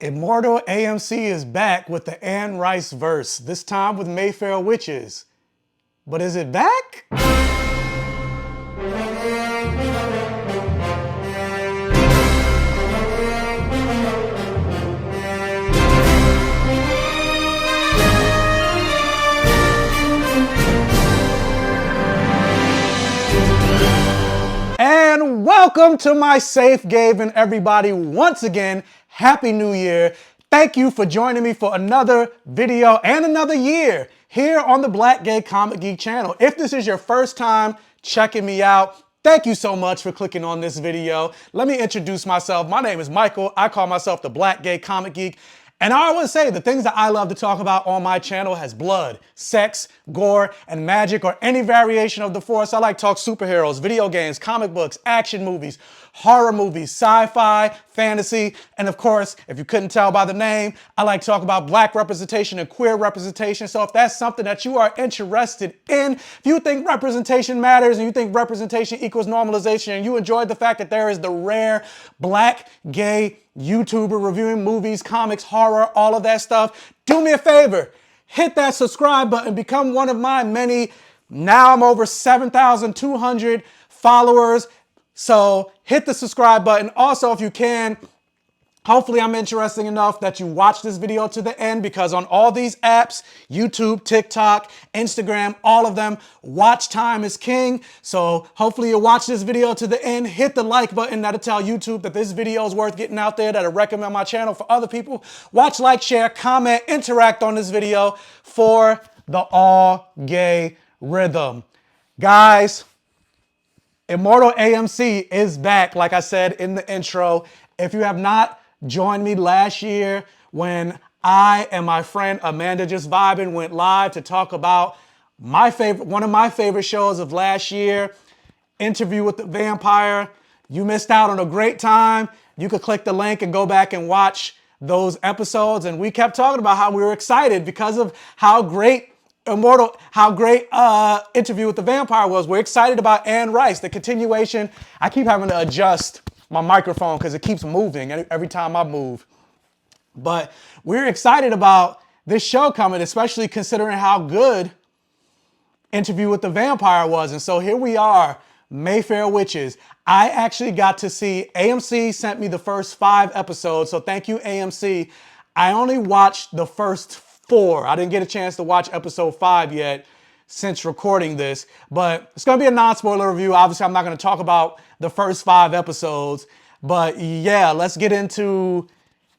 Immortal AMC is back with the Anne Rice verse, this time with Mayfair Witches. But is it back? And welcome to my safe haven, everybody. Once again, Happy New Year. Thank you for joining me for another video and another year here on the Black Gay Comic Geek channel. If this is your first time checking me out, thank you so much for clicking on this video. Let me introduce myself. My name is Michael. I call myself the Black Gay Comic Geek. And I always say the things that I love to talk about on my channel has blood, sex, gore, and magic, or any variation of the force. I like to talk superheroes, video games, comic books, action movies, horror movies, sci-fi, fantasy, and of course, if you couldn't tell by the name, I like to talk about black representation and queer representation. So if that's something that you are interested in, if you think representation matters and you think representation equals normalization and you enjoyed the fact that there is the rare black gay YouTuber reviewing movies, comics, horror, all of that stuff, do me a favor, hit that subscribe button, become one of my many, now I'm over 7,200 followers, so hit the subscribe button. Also, if you can, hopefully I'm interesting enough that you watch this video to the end, because on all these apps, YouTube, TikTok, Instagram, all of them, watch time is king. So hopefully you'll watch this video to the end, hit the like button. That'll tell YouTube that this video is worth getting out there, that'll recommend my channel for other people. Watch, like, share, comment, interact on this video for the all gay rhythm. Guys, Immortal AMC is back, like I said in the intro. If you have not joined me last year when I and my friend Amanda Just Vibin went live to talk about one of my favorite shows of last year, Interview with the Vampire, you missed out on a great time. You could click the link and go back and watch those episodes. And we kept talking about how we were excited because of how great Interview with the Vampire was. We're excited about Anne Rice, the continuation. I keep having to adjust my microphone because it keeps moving every time I move. But we're excited about this show coming, especially considering how good Interview with the Vampire was. And so here we are, Mayfair Witches. I actually got to see, AMC sent me the first 5 episodes, so thank you, AMC. I only watched the first 4. I didn't get a chance to watch episode 5 yet since recording this, but it's gonna be a non-spoiler review. Obviously, I'm not gonna talk about the first 5 episodes, but yeah, let's get into,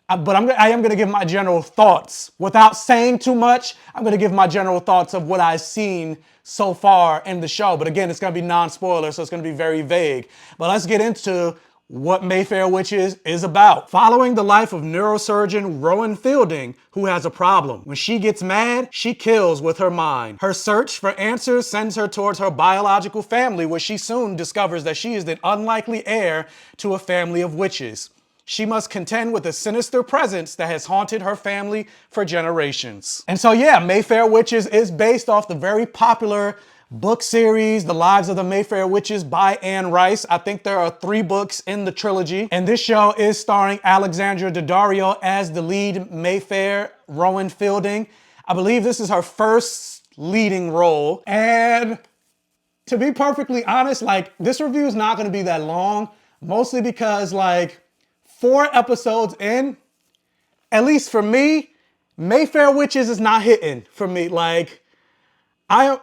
I am gonna give my general thoughts. Without saying too much, I'm gonna give my general thoughts of what I've seen so far in the show. But again, it's gonna be non-spoiler, so it's gonna be very vague. But let's get into what Mayfair Witches is about. Following the life of neurosurgeon Rowan Fielding, who has a problem. When she gets mad, she kills with her mind. Her search for answers sends her towards her biological family, where she soon discovers that she is the unlikely heir to a family of witches. She must contend with a sinister presence that has haunted her family for generations. And so yeah, Mayfair Witches is based off the very popular book series, The Lives of the Mayfair Witches by Anne Rice. I think there are 3 books in the trilogy. And this show is starring Alexandra Daddario as the lead Mayfair, Rowan Fielding. I believe this is her first leading role. And to be perfectly honest, like, this review is not gonna be that long, mostly because, like, 4 episodes in, at least for me, Mayfair Witches is not hitting for me. Like, as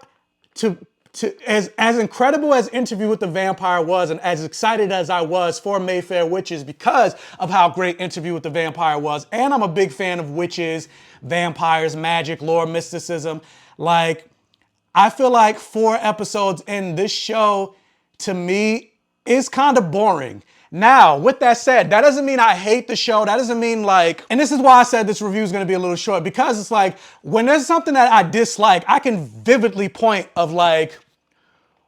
incredible as Interview with the Vampire was, and as excited as I was for Mayfair Witches because of how great Interview with the Vampire was, and I'm a big fan of witches, vampires, magic, lore, mysticism, like, I feel like 4 episodes in, this show, to me, is kind of boring. Now, with that said, that doesn't mean I hate the show. That doesn't mean, like, and this is why I said this review is going to be a little short, because it's like, when there's something that I dislike, I can vividly point of, like,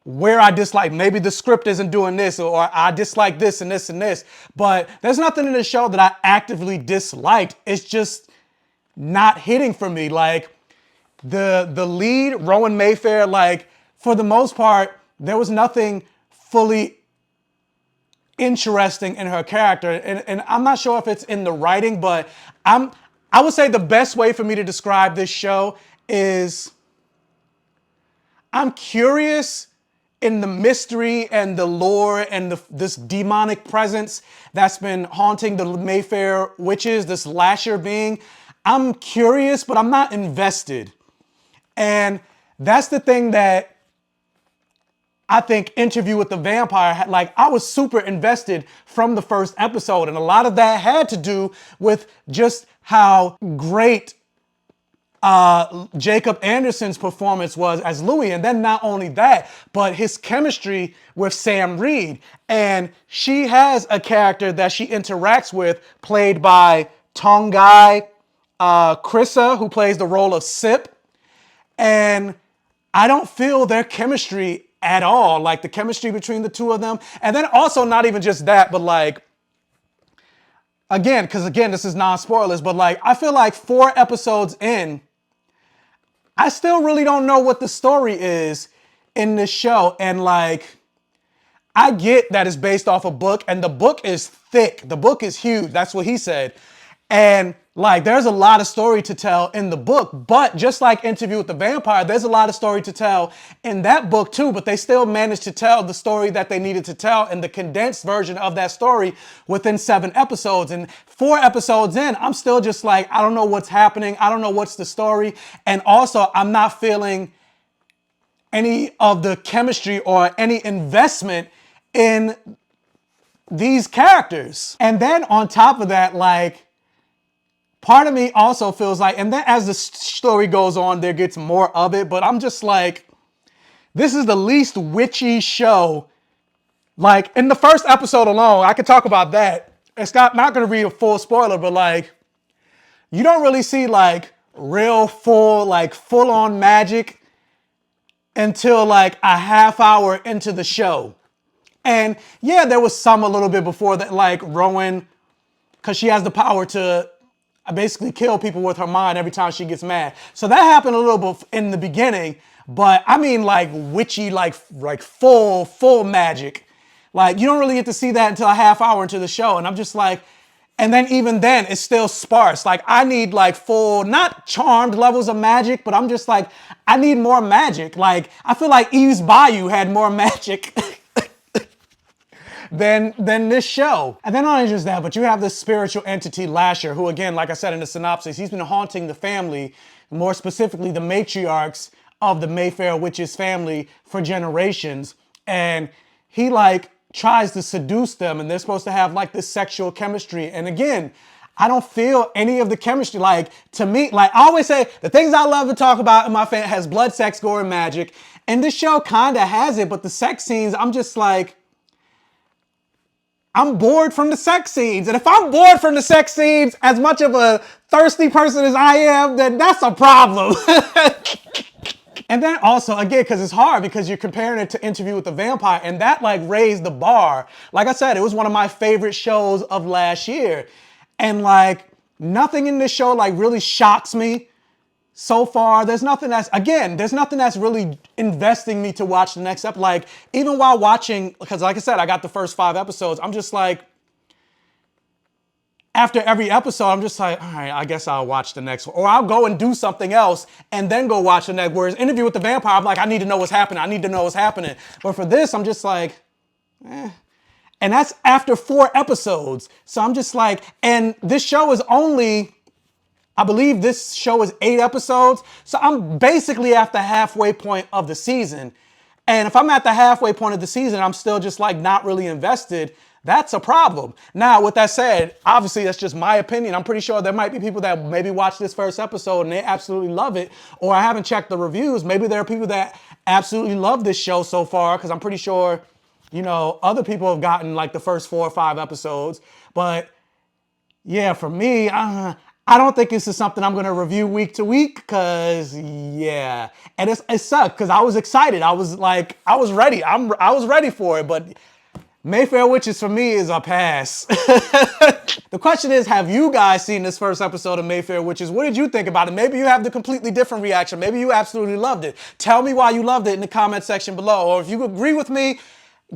where I dislike. Maybe the script isn't doing this, or I dislike this and this and this, but there's nothing in the show that I actively disliked. It's just not hitting for me. Like, the lead, Rowan Mayfair, like, for the most part, there was nothing fully interesting in her character. And I'm not sure if it's in the writing, but I would say the best way for me to describe this show is I'm curious in the mystery and the lore and this demonic presence that's been haunting the Mayfair witches, this Lasher being. I'm curious, but I'm not invested. And that's the thing that I think Interview with the Vampire had. Like, I was super invested from the first episode, and a lot of that had to do with just how great Jacob Anderson's performance was as Louis. And then not only that, but his chemistry with Sam Reed. And she has a character that she interacts with, played by Tongai Krissa, who plays the role of Sip. And I don't feel their chemistry at all, like the chemistry between the two of them. And then also not even just that, but like, because this is non-spoilers, but like, I feel like 4 episodes in, I still really don't know what the story is in this show. And like, I get that it's based off a book, and the book is thick. The book is huge. That's what he said. And like, there's a lot of story to tell in the book, but just like Interview with the Vampire, there's a lot of story to tell in that book too, but they still managed to tell the story that they needed to tell in the condensed version of that story within 7 episodes. And 4 episodes in, I'm still just like, I don't know what's happening. I don't know what's the story. And also, I'm not feeling any of the chemistry or any investment in these characters. And then on top of that, like, part of me also feels like, and then as the story goes on, there gets more of it, but I'm just like, this is the least witchy show. Like, in the first episode alone, I could talk about that. It's not going to read a full spoiler, but like, you don't really see like real full on magic until like a half hour into the show. And yeah, there was some a little bit before that, like Rowan, because she has the power to basically kill people with her mind every time she gets mad. So that happened a little bit in the beginning, but I mean like witchy, like full magic. Like, you don't really get to see that until a half hour into the show. And I'm just like, and then even then it's still sparse. Like, I need like full, not charmed levels of magic, but I'm just like, I need more magic. Like, I feel like Eve's Bayou had more magic than this show. And then not only just that, but you have this spiritual entity, Lasher, who again, like I said in the synopsis, he's been haunting the family, more specifically the matriarchs of the Mayfair witches family for generations. And he like tries to seduce them, and they're supposed to have like this sexual chemistry. And again, I don't feel any of the chemistry. Like, to me, like I always say, the things I love to talk about in my fan has blood, sex, gore, and magic. And this show kind of has it, but the sex scenes, I'm just like, I'm bored from the sex scenes. And if I'm bored from the sex scenes, as much of a thirsty person as I am, then that's a problem. And then also, again, because it's hard because you're comparing it to Interview with the Vampire, and that like raised the bar. Like I said, it was one of my favorite shows of last year. And like, nothing in this show like really shocks me so far. There's nothing that's really investing me to watch the next episode. Like, even while watching, because like I said, I got the first 5 episodes, I'm just like, after every episode, I'm just like, all right, I guess I'll watch the next one. Or I'll go and do something else and then go watch the next. Whereas Interview with the Vampire, I'm like, I need to know what's happening. I need to know what's happening. But for this, I'm just like, eh. And that's after 4 episodes. So I'm just like, and this show is only, I believe this show is 8 episodes. So I'm basically at the halfway point of the season. And if I'm at the halfway point of the season, I'm still just like not really invested, that's a problem. Now, with that said, obviously that's just my opinion. I'm pretty sure there might be people that maybe watch this first episode and they absolutely love it. Or I haven't checked the reviews. Maybe there are people that absolutely love this show so far, because I'm pretty sure, you know, other people have gotten like the first 4 or 5 episodes. But yeah, for me, I don't think this is something I'm going to review week to week, because yeah. And it sucked because I was excited. I was like, I was ready. I was ready for it. But Mayfair Witches for me is a pass. The question is, have you guys seen this first episode of Mayfair Witches? What did you think about it? Maybe you have the completely different reaction. Maybe you absolutely loved it. Tell me why you loved it in the comment section below. Or if you agree with me,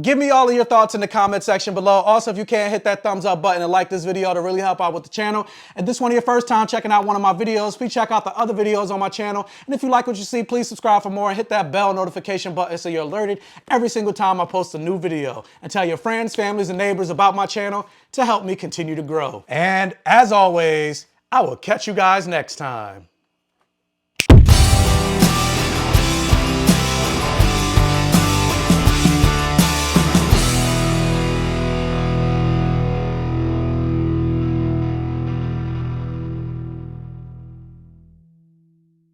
Give me all of your thoughts in the comment section below. Also, if you can, hit that thumbs up button and like this video to really help out with the channel. If this is one of your first time checking out one of my videos, please check out the other videos on my channel. And if you like what you see, please subscribe for more and hit that bell notification button so you're alerted every single time I post a new video. And tell your friends, families, and neighbors about my channel to help me continue to grow. And as always, I will catch you guys next time.